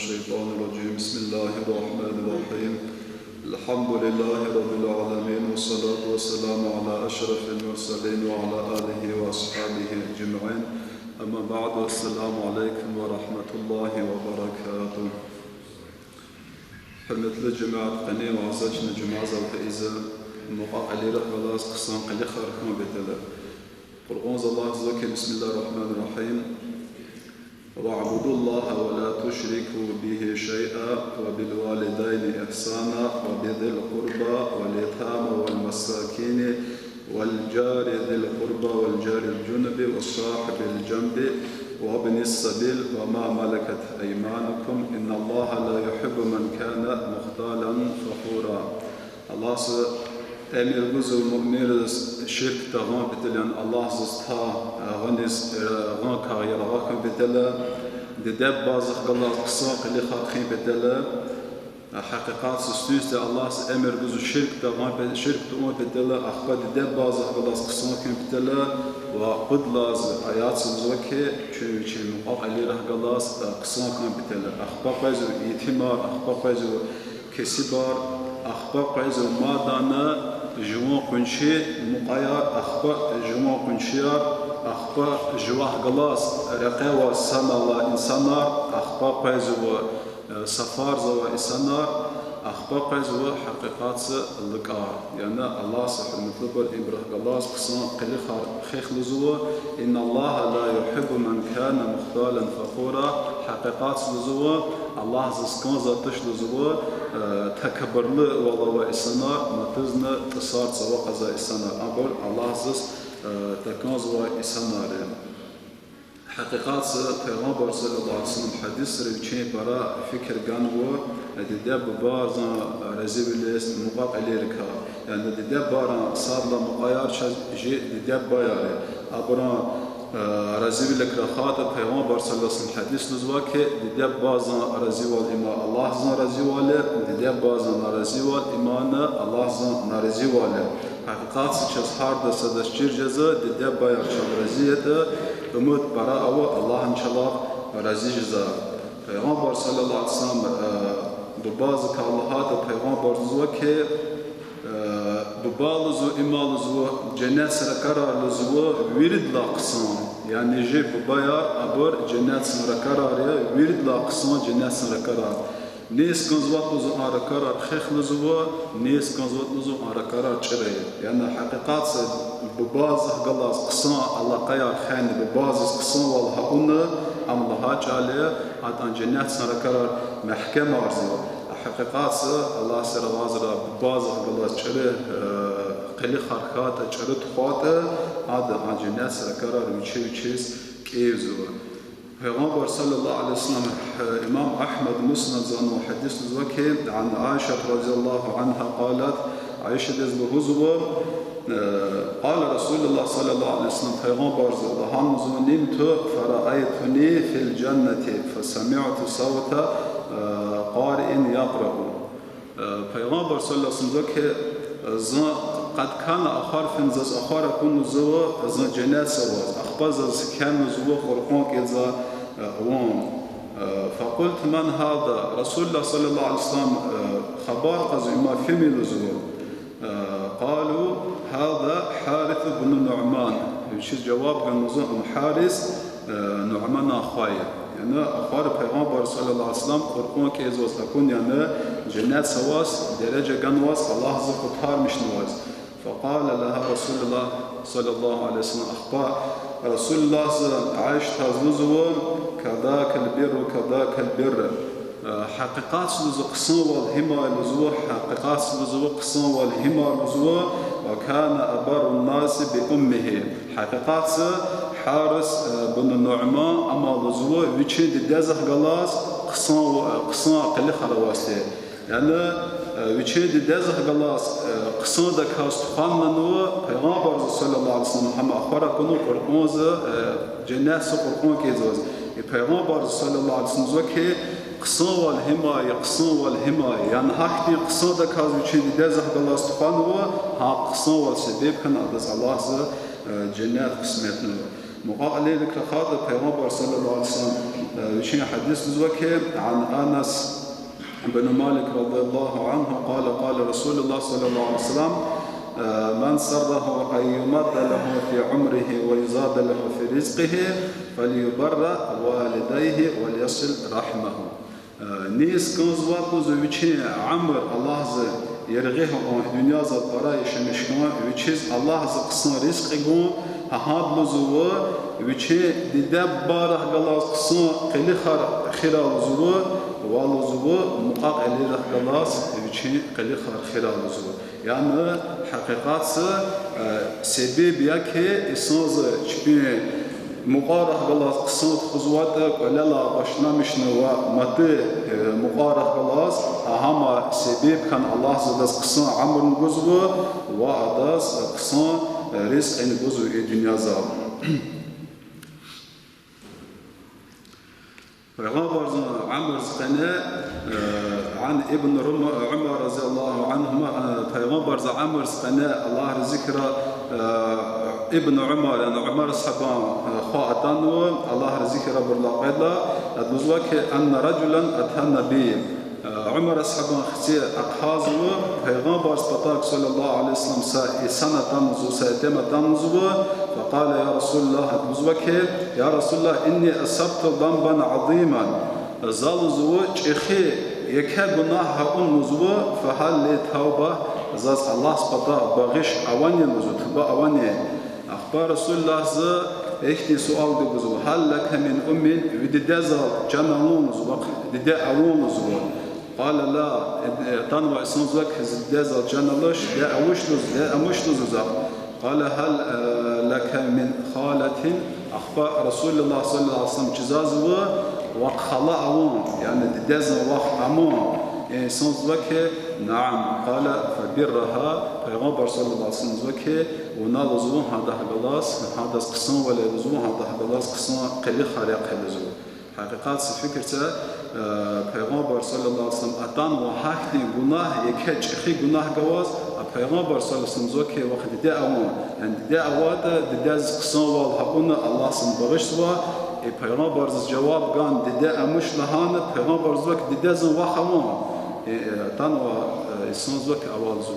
الشيطان الرجيم بسم الله الرحمن الرحيم الحمد لله رب العالمين والصلاة والسلام على أشرف المرسلين وعلى آله وأصحابه أجمعين أما بعد السلام عليكم ورحمة الله وبركاته حرمة الجماعة قنية وعزاجنا جماعة وتئزة مقاقلي رحمة قصان قلي خاركم بتلا قرآن الله زكي بسم الله الرحمن الرحيم واعبدوا الله ولا تشركوا به شيئا وبالوالدين إحسانا وبذي القربى واليتامى والمساكين والجار ذي القربى والجار الجنب والصاحب الجنب وابن السبيل وما ملكت أيمانكم إن الله لا يحب من كان مختالا فخورا الله أمير جزء المؤمن الشرك تغان بتلان الله زستا غنيس غان كاير غاكم بتلا ددب بازخ الله قصاق اللي خاخين بتلا حقيقات سستوست الله أمير جزء الشرك تغان شرك تغان بتلا أخبار ددب بازخ الله قصاق بتلا وقد لاز آيات سوزوكي شو مقاق اللي رح الله قصاق بتلا أخبار بازو يتيمار أخبار بازو كسبار أخبار بازو مادانا جوان قنشي مقايا أخبار جوان قنشيار أخبار جواه غلاس رقاوة سنة الله إنسانار أخبار بازو سفار زوا إنسانار أخبار بازو حقيقات اللقار يعني الله سبحانه مطلب الإبره غلاس قصان قلي خيخ لزوا إن الله لا يحب من كان مختالا فخورا حقيقات لزوا الله زسكان زاتش لزوا تكبر له والله إسنار متزنا تصار سوا قزا إسنار أقول الله زس تكان زوا إسنار حقيقات پیغمبر صلی الله علیه وسلم حدیث روچه برا فکر گنو دیده بازا رزیبلیست مقابل رکا یعنی دیده بارا صادلا مقایار شد جی دیده بایاره ابرا رزیبلک رخات پیغمبر صلی الله علیه وسلم حدیث نزوا که دیده بازا رزیوال ایمان الله زن رزیواله دیده بازا نرزیوال ایمان الله زن نرزیواله حقیقات چیز هر دست دستیر جزا دیده بایر چند رزیده umut para ava Allah inşallah razı ceza. Peygamber sallallahu aleyhi ve sellem bu bazı kallahat Peygamber zua ki bu bazı imal zua cennet sıra kararlı zua virid laqsan yani je bu bayar abur cennet sıra kararı virid laqsan cennet sıra karar. Nes konzvat luzu ara karar xexl zua nes konzvat luzu ara karar çire yani hakikat bu bazı galas qısan Allah qayar xan bu bazı qısan vallahi onu amlaha çale atan cennet sıra karar mahkeme arzu hakikat Allah sıra vazra bu bazı galas çire qili xarxat çire tuqata ad cennet sıra karar üçüz kevzu Peygamber sallallahu aleyhi ve sellem İmam Ahmed Musnad zanı hadis zaki an Aişe radıyallahu anha قالت Aişe dezbuhuzwa قال رسول الله صلى الله عليه وسلم Peygamber sallallahu نمت فرأيتني في الجنة فسمعت صوت قارئ يقرأ Peygamber sallallahu aleyhi ve sellem قد كان آخر فنزاز آخر كون زوا زن جنات سواز أخبار زز كان زوا قرآن كذا وان فقلت من هذا رسول الله صلى الله عليه وسلم خبر قز ما فيمي زوا قالوا هذا حارث بن نعمان شو جواب كان زوا حارث نعمان أخوي يعني أخبار پیغمبر صلى الله عليه وسلم قرآن كذا تكون يعني جنات سواز درجة جنواز الله زق طار مش نواز فقال لها رسول الله صلى الله عليه وسلم أخبار رسول الله عايش تزوجوا كذاك البر وكذاك البر حقيقات القصة والهمة لزوا حقيقات القصة والهمة لزوا وكان أبر الناس بأمه حقيقات حارس بن النعمان أما لزوا ويشين دزح جلاس قصة قل خرواسته يعني ويشين دزح جلاس قصة دكاست خاننو پیغمبر صلى الله عليه وسلم هم أخبار كنو قرآن جنات قرآن كيزوز پیغمبر صلى الله عليه وسلم زكي قصة والحماية قصة والحماية يعني حقي قصة دكاز ويشين دزح جلاس خاننو ها قصة والسبب كان أدز الله جنات قسمتنا مقابل لك خاطر پیغمبر صلى الله عليه وسلم وشين حديث زوكي عن أنس بن مالك رضي الله عنه قال رسول الله صلى الله عليه وسلم من سره أن يمد له في عمره ويزاد له في رزقه فليبر والديه وليصل رحمه. نيس كنزوا كوزويتشي عمر الله زي يرغيه الدنيا زي براي شمشكون ويتشيز الله زي قصن رزق يقول هاد لزوا ويتشي ديداب باره قلاص قصن قلي خير لزوا والزوا مقاق اللي رح قلاص ويتشي قلي خير لزوا. يعني حقيقات سبب يكي إسناز شبيه مقارح غلاس قصود خزواتك ولا باشنا مشنوا متى مقارح غلاس أهم سبب كان الله زدس قصان عمر نجزو وعدس قصان رزق نجزو الدنيا زاب. فغابر عمر زقنا عن ابن عمر رضي الله عنهما فغابر عمر زقنا الله ذكره ابن عمر يعني عمر صحابان خاطنوا الله ذكره بالله أدوزك أن رجلا أتى النبي عمر صحابان ختي أقهازوا فغابر استطاع صلى الله عليه وسلم سنة تنزو سنتين تنزو فقال يا رسول الله أدوزك يا رسول الله إني أصبت ذنبا عظيما زالزو شيخي يكاد جناح أنزو فهل لي توبة زاز الله سبحانه بغش أواني نزو تبا أواني أخبار رسول الله زا إختي سؤال دبزو هل لك من أمين وددازا جنالون نزو ددا أوون نزو قال لا تنوى اسم زك ددازا جنالوش دا أوش نزو دا أموش نزو قال هل لك من خالة أخبار رسول الله صلى الله عليه وسلم جزازو وخلا أوون يعني ددازا وخ أمون يعني سنزوك نعم قال فبرها پیغمبر صلى الله عليه وسلم زوك ونالزو هذا غلاس هذا قسم ولا لزو هذا غلاس قسم قلي خارق لزو حقيقات فكرته پیغمبر صلى الله عليه وسلم اتان وحقي گناه يكج اخي گناه جواز پیغمبر صلى الله عليه وسلم زوك وقت دعوه يعني دعوات دداز قسم والحقون الله سن بغشوا پیغمبر جواب قان ددا مش لهان پیغمبر زوك دداز وخمون تنوى السنزوك أوالزو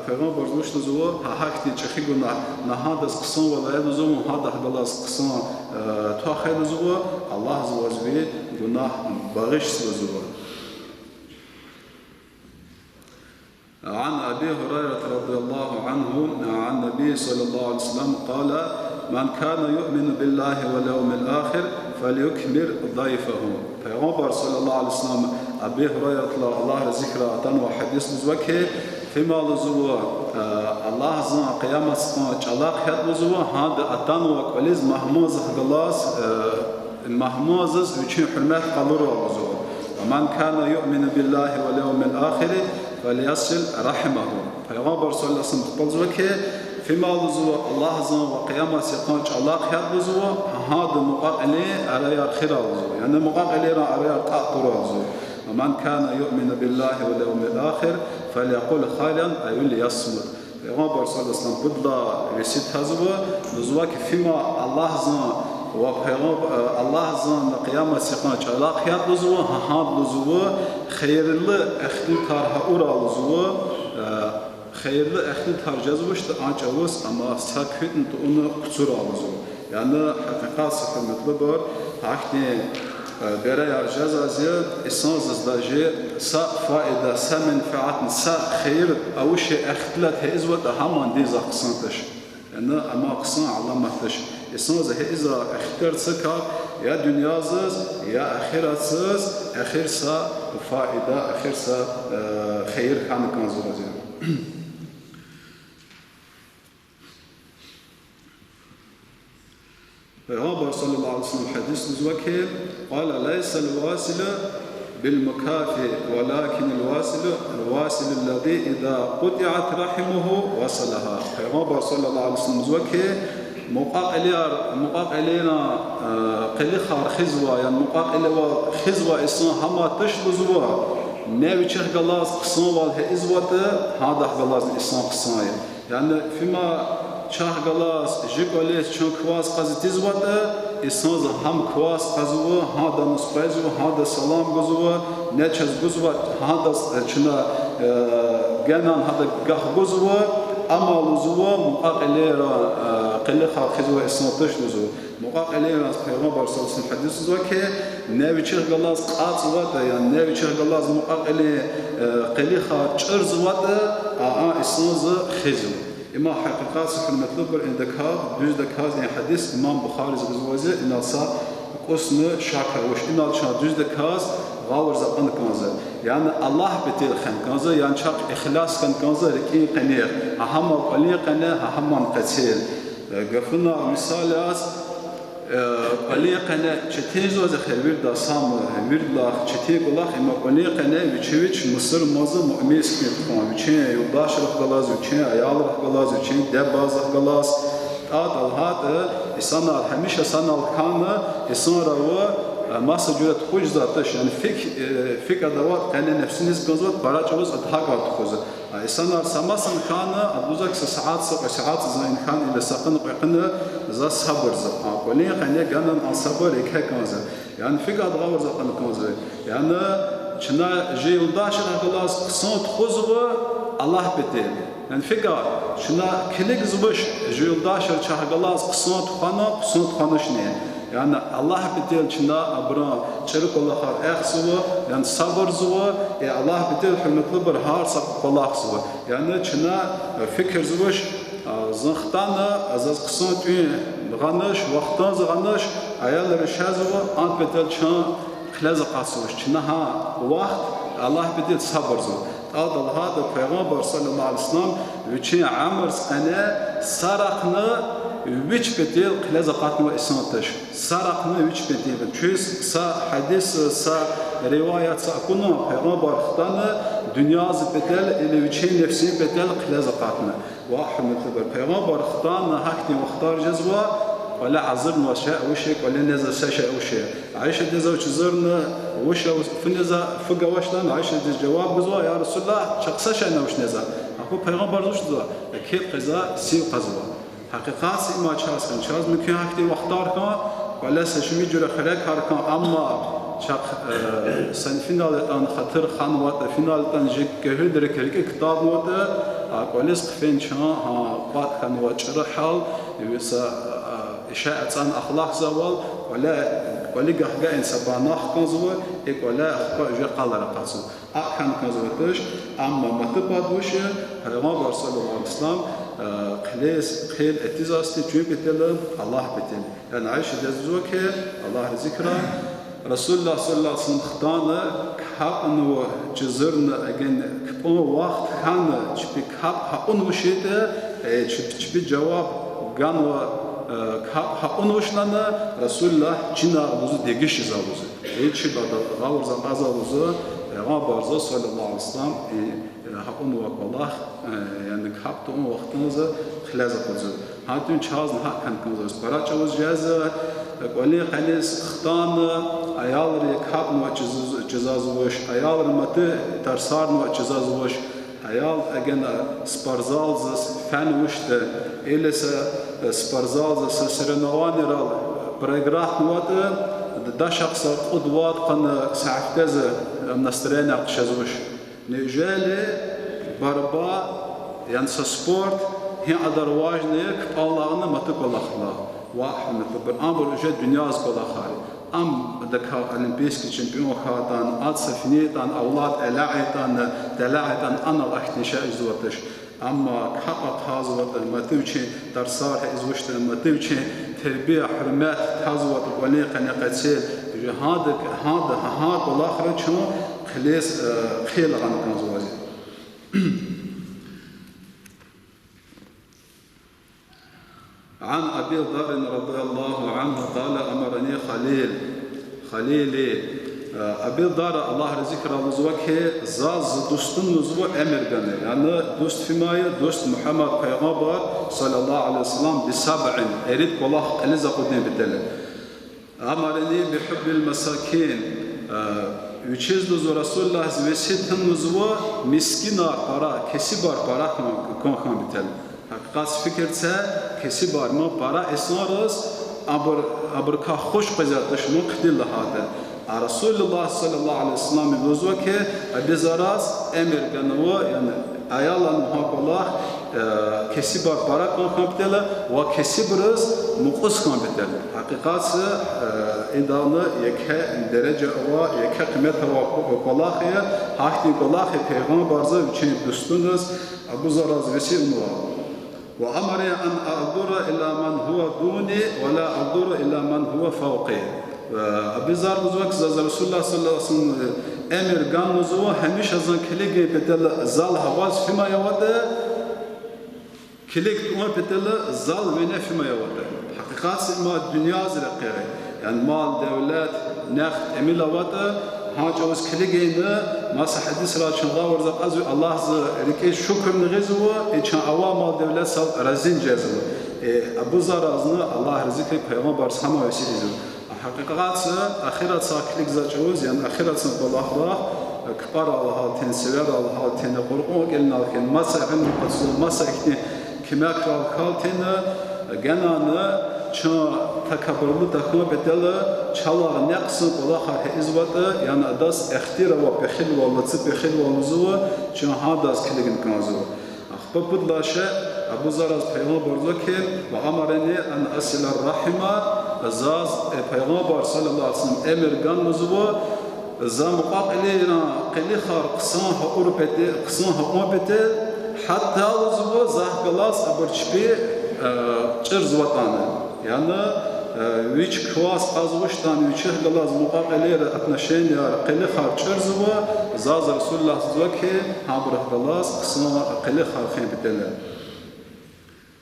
پیغمبر زوش لزوا هاكتي تشخيقنا نهادس قصان ولا يلزو هذا خلاص قصان تأخذ لزوا الله زوجي جناح بغش لزوا. عن أبي هريرة رضي الله عنه عن النبي صلى الله عليه وسلم قال من كان يؤمن بالله واليوم الآخر فليكمل ضيفه. پیغمبر صلى الله عليه وسلم أبي هريرة الله ذكره تنوى حديث نزوكي فيما لزوا الله زنا قيامة سقنا چلاق حد لزوا هذا أتنوى قليز محموز غلاس محموز وچين حرمات قلور لزوا. ومن كان يؤمن بالله واليوم الآخر فليصل رحمه. پیغمبر صلى الله عليه وسلم قلزوكي فيما لزوا الله زنا وقيامة سقنا چلاق حد لزوا هذا مقاقلي أريا خير لزوا يعني مقاقلي أريا قاطر لزوا. ومن كان يؤمن بالله واليوم الآخر فليقول خيرا أي ليصمت. پیغمبر صلى الله عليه وسلم بدلا رسيت هزوا لزواك فيما الله زنا وپیغمبر الله زنا قيامة سقنا چلاق حد لزوا هاد لزوا خير له اختل تارها أورا لزوا خير له اختل تار جزوشت آنچوس أما ساكتن تونه قصورا لزوا يعني حقيقات سفر مطلبار حقني برای جزازی اساس داشته سا فایده سا منفعت سا خیر اوش اختلاط هزوت همان دیز قسمتش يعني اما قسم علامتش اساس هزا اختر سکا یا دنیازز یا آخرتز آخر سا فایده آخر سا خیر خان کنزوزی. پیغمبر صلى الله عليه وسلم حديث نزوكي قال ليس الواصل بالمكافئ ولكن الواصل الذي إذا قطعت رحمه وصلها. پیغمبر صلى الله عليه وسلم نزوكي مقاقلينا قلي خار خزوة يعني مقاقل وخزوة إسان هما تشلزوا نبي شيخ غلاس قصان والهزوة هذا غلاس إسان قصان يعني فيما شاه غلاس جيكوليس شون كواس قازتيز وده İnsanız ham kwas kazuva, ha da nusqazu, ha da salam guzuva, ne çez guzuva, ha da çına genan ha da gah guzuva, ama luzuva muqaqilera qilqa khizuva isnatış luzuva. Muqaqilera Peygamber sallallahu aleyhi ve sellem hadis zuva ki ne biçir galaz qatsuva da yani ne biçir galaz muqaqili qilqa çırzuva da a isnazı khizuva. İma haqiqat hürmetli bir indikar, düz dekaz yani hadis İmam Bukhari zıvazı inalsa qosnu şakar ve inal çana düz dekaz gavur zapan kanza. Yani Allah betil khan kanza yani çak ihlas kan kanza ki qaniq. Aham qali qana aham qatil. Gafuna misal az qali qana çetiz ve xevir da sam virla çeti qulaq ima qali qana viçeviç Mısır mazı mu'mis ki qan viçe yoldaş raqalaz viçe ayal raqalaz viçe debaz raqalaz ad alhat insanlar hemişe sanal kanı insanlar ve masa cüret xuj zatış yani fik adavat qana nefsiniz qazvat baraçavuz adhaq atxoz insanlar samasan kanı aduzak saat zain kan ile saqın qını za sabır za qali qana ganan an sabır ekkanza yani fik adavur zaqın qanza yani çına jeyuldaş raqalaz qsant xozva Allah betel yani fika şuna kilik zıbış jeyuldaş çahgalaz qsant xanışne yani Allah betel çına abra çırık Allah'a ehsuva yani sabır zuva Allah betel hürmetli bir har Allah zuva yani çına fikir zıbış zıxtana azaz qsant ganış vaqtan ganış ayalları şazva ant betel çına xlaza qasıvış çına ha vaqt Allah betel sabır zuva ad Allah da Peygamber sallallahu aleyhi ve sellem viçi amr qana saraqna viç betel xlaza qatma isnatış saraqna viç betel çüz sa hadis sa rivayet sa kunu Peygamber xtana dünya betel ile viçi nefsi betel xlaza qatma ve hürmetli Peygamber xtana hakti muxtar cezva ولا عذرنا وشاء وشك ولا نزا شاء وشاء عائشة دزا وشزرنا وشا فنزا فقا وشلان عائشة دز جواب بزوا يا رسول الله شخصا شأنا وش نزا أكو پیغمبر وش دزا كيف قزا سيو قزوا حقيقات سي ما چاس كان چاس ممكن هكتي وقتار كان ولا سشمي جرى خلاك هاركان أما شاق سن فينالتان خطر خان وات فينالتان جك كهدر كلك كتاب وات أقولس قفين شان ها قات كان واتشر حال يبسا إشاعة عن أخلاق زوال ولا جهجا إن سبانخ كنزوا ولا أخبار جا قال رقصو أكان كنزوتش أما ما تبادوش پیغمبر صلی الله علیه وسلم خیل اتزاستی چون بتله الله بتله يعني عائشة دزوا که الله ذكره رسول الله صلی الله علیه وسلم خطانه كابن وجزرن أجن كبون وقت كان چبی كاب هون وشيته چبی جواب گان و haqqın hoşlanı Resulullah Çin ağabozı degiş ağabozı. Hiç ağabozı ağabozı Peygamber sallallahu aleyhi ve sellem haqqın vakallah yani kaptı o vaktinizi xilaz yapıcı. Hatun çağızın hakkın kınızı. Para çağız ceza qali qalis xtanı ayalları kapın ve cezazıvış ayalları matı tarsarın ve cezazıvış ayal agena sparzalzas fen ushte elesa sparzalzas serenovaniral pregrah nuata da şahsa qudvat qana saaftaz nasrena qshazvush nejale barba yani sport hi adarwajnek Allah'ın matık Allah'la ve ahmet bir amr je dünyaz qalakhari am daka olimpiyski çempiyon xatan ad safinetan avlad elaitan delaitan ana ahtisha izwatish amma haqqaq hazvat matuvchi darsar izwishtan matuvchi terbiye hürmet hazvat wali qanaqatsel jihad hada hada alakhir chu khlis khil gan kanzwazi عن أبي ذر رضي الله عنه قال أمرني خليلي أبي ذر الله رزقه رضوك زاز دوستن نزوه أمر بني يعني دوست فيماية دوست محمد پیغمبر صلى الله عليه وسلم بسبع أريد كله ألزا قدني بدله أمرني بحب المساكين Üçüz dozu Resulullah zvesetin nuzva miskinar para, kesibar para konkan bitel. Hakikat fikirse kesibar ma para esnarız aber ka خوش قزاتش مقتل هذا رسول الله صلى الله عليه وسلم بوزوا که بزاراز امر گنوا یعنی ayağla muhakkak kesi bar para kompetele ve kesi biraz mukus kompetele. Hakikatse iddialı yeke derece ava yeke kıymet ava kolahya hakti kolahya peygamberze için dostunuz Abu Zaraz vesile var. Ve amare an a'dura ila man huwa duni ve la a'dura ila man huwa fawqi. Abu Zaraz vakti Resulullah sallallahu aleyhi ve sellem emir gannuzu hemiş azan kiligi petel zal havaz fima yavada kilig tuma petel zal vene fima yavada hakikat ma dünya ziraqere yani mal devlet next emil avada haca os kiligine mas hadis ra çınğa varza qazu Allah rike şükür nğizu için avam mal devlet sal razin cezu Abu Zarazını Allah rızıkı peygamber sama vesilizu حقیقت آخرت ساکلیک زاجوز یعنی آخرت سنباله را کبار الله تنسیار الله تن قرآن گلنا کن مسح نقص مسح کمک را کال تن جنانه چون تکبرلو دخمه بدل چالا نقص بالا خر ازوات یعنی داس اختیار و بخیل و لطف بخیل و نزوع چون ها داس کلیگن کنازو خب بدلاشه Abu Zaraz peygamber ki ve amareni an asil rahima zaz peygamber sallallahu aleyhi ve sellem emir gannuzu za muqaqilina qili khar qsan ha urbete qsan ha urbete hatta uzu zah galas abarçpi çırz vatanı yani viç kwas azvuştan viç galas muqaqilera atnaşenya qili khar çırz va zaz Resulullah sallallahu ki ha burah galas qsan qili khar khin betele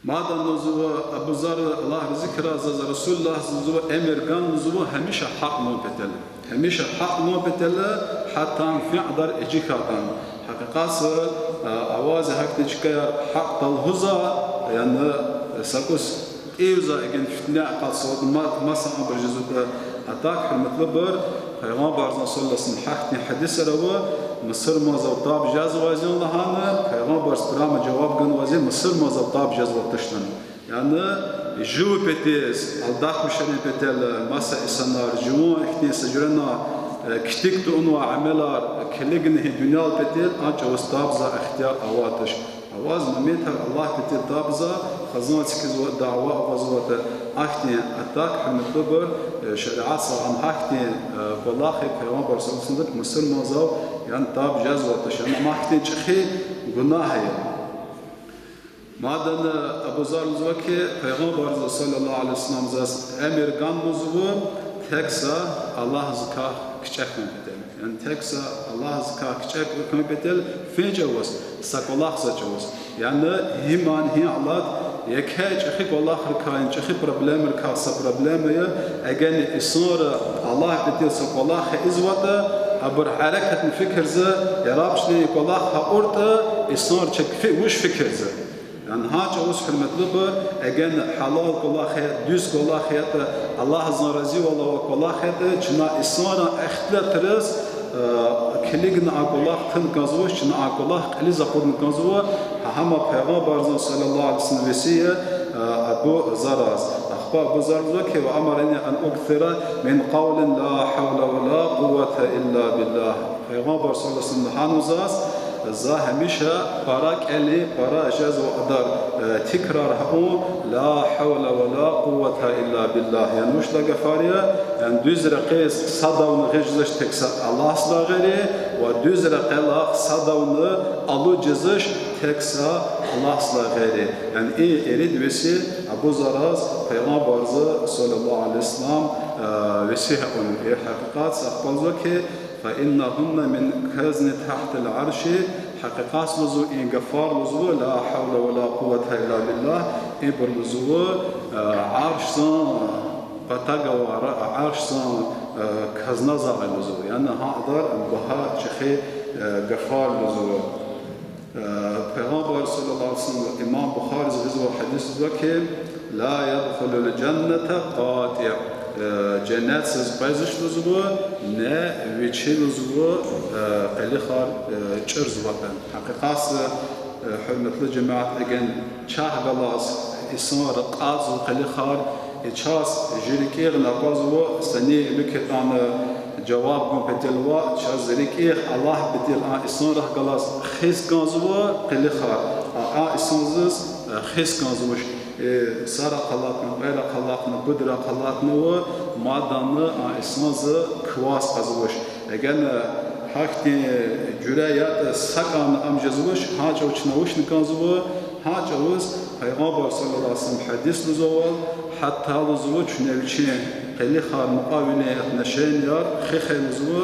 Madan nuzuva Abu Zar Allah zikra za Resulullah nuzuva emir gan nuzuva hemişe hak muhabbetele. Hemişe hak muhabbetele hatta fi'dar ecikatan. Hakikası avazı hakte çıkaya hak talhuza yani sakos evza egen fitne qalsa masa abrjezuta atak hürmetli bir Peygamber sallallahu aleyhi ve sellem hakni hadisleri ve Mısır mazavtab jaz vazin lahana Peygamber sprama cevap gan vazin Mısır mazavtab jaz vatıştan. Yani ju petes aldak müşeri petel masa insanlar ju ihti secrena kitik tu onu amelar keligni dünya petel aç ostab za ihtiyar avatış. Avaz memeter Allah petel tabza khazan skiz ve dava avazwata ahti atak hürmetli bir şeriat salan hakti vallahi Peygamber sallallahu aleyhi ve sellem Mısır mazav yani tab jaz vatış ama mahti çıkı günah ya. Madan Abu Zar ki Peygamber sallallahu aleyhi ve sellem zas emir ganmuzu teksa Allah zika küçük mübetel. Yani teksa Allah zika küçük mübetel fecavas sakolah saçavas. Yani himan hi Allah yekhaç xik Allah kain xik problem kasa problemi agen isor Allah betel sakolah izwata aber hareket fikr ze yarabşni kolah ha orta isor çekfi muş fikr ze. Yani haca us hürmetli bu egen halal kolahiyat, düz kolahiyat Allah azze razı ve kolahiyat çına ismana ihtilatırız kiligin akolah tın gazvoş çına akolah qili zapodun gazvo hama peygamber sallallahu aleyhi ve sellem vesiye Abu Zaraz akhba Abu Zaraz ki ve amareni an ukthira min qawlin la havla ve la kuvvete illa billah Peygamber sallallahu aleyhi ve sellem hanuzas za hemişe parak eli para jaz ve adar tekrar hu la havle ve la kuvvete illa billah yani muşla gafariye yani düz raqis sadavını gecizş teksa Allah asla geri ve düz raqilaq sadavını alu cezış teksa Allah asla geri yani erid vesi Abu Zaraz Peygamber sallallahu aleyhi ve sellem vesihe onun hakikat sahbalza ki فإنهن من كزن تحت العرش حقيقات لزو إن غفار لزو لا حول ولا قوة إلا بالله إبر لزو عرش سان قطاقة عرش سان كزنا زاغ لزو يعني هذا بها شخي غفار لزو Peygamber sallallahu aleyhi ve sellem İmam Bukhari zizva hadis ki la yadkhulu al-cennete qati' cennetsiz qayzış lüzuvu ne veçi lüzuvu qalikhar çırz vatan haqiqası hürmetli cemaat egen çah galas ismar qaz qalikhar ças jirikir nabazwa seni lüketan cevap gumpetelwa ças zirikir Allah bitil a ison rah galas khis ganzwa qilikhar a isonzız khis ganzmuş sara qalatını bayra qalatını budra qalatını ve madanı a isonzı kwas qazvuş eğer hakti cüreyat sakan amjazvuş haca uçnavuş nikanzwa haca uz Peygamber sallallahu aleyhi ve sellem hadis luzoval hatta luzovu çünevçi qilikhar muqavile etneşen yar khikhe luzovu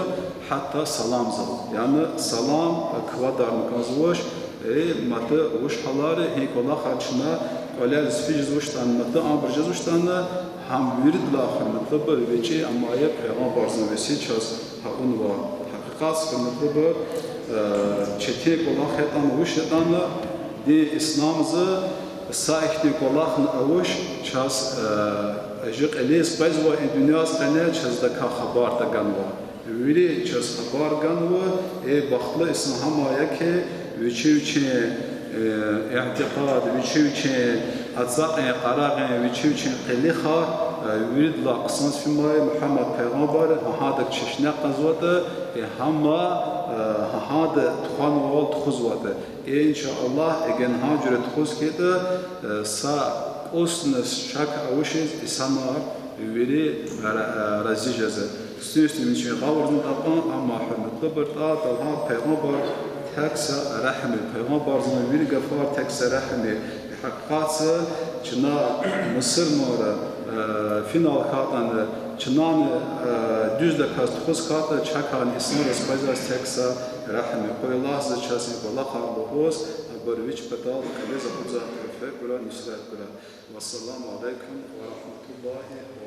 hatta salam zav yani salam kvadar nikanzvuş matı uşhalar heykola harçına öyle zfijzuştan matı ambrjazuştan ham virid la hürmetli bir veçi amaya Peygamber zevesi çaz haun va hakikat hürmetli bir çetek olan hetan uşetan di İslam'ı saihti kolahın avuş çaz jik elis bezva dünyas qane çaz da ka habar da ganva veri çaz habar ganva baxtlı İslam hamaya ki viçi اعتقاد ويشوي أتزاق قراء ويشوي قليخا يريد لا قصص في ماي محمد پیغمبر هذا چشنا قزوته هما هذا تخان وال تخزوته إن شاء الله إجن هاجر تخز كده سا أصنس شك أوشيز إسمار يري رزيجزه سيستم يشوي قاورن طبعا أما حمد قبرت الله پیغمبر teksa rahmi Peygamber zımı bir gafar teksa rahmi hakkatsa çına Mısır mora final katanı çınan düzde kastıkız katı çakan ismir espazas teksa rahmi koyullah zıçası kola karboğuz barviç petal kaleza buza tefek bula nusrat bula. Vesselamu aleyküm ve rahmetullahi ve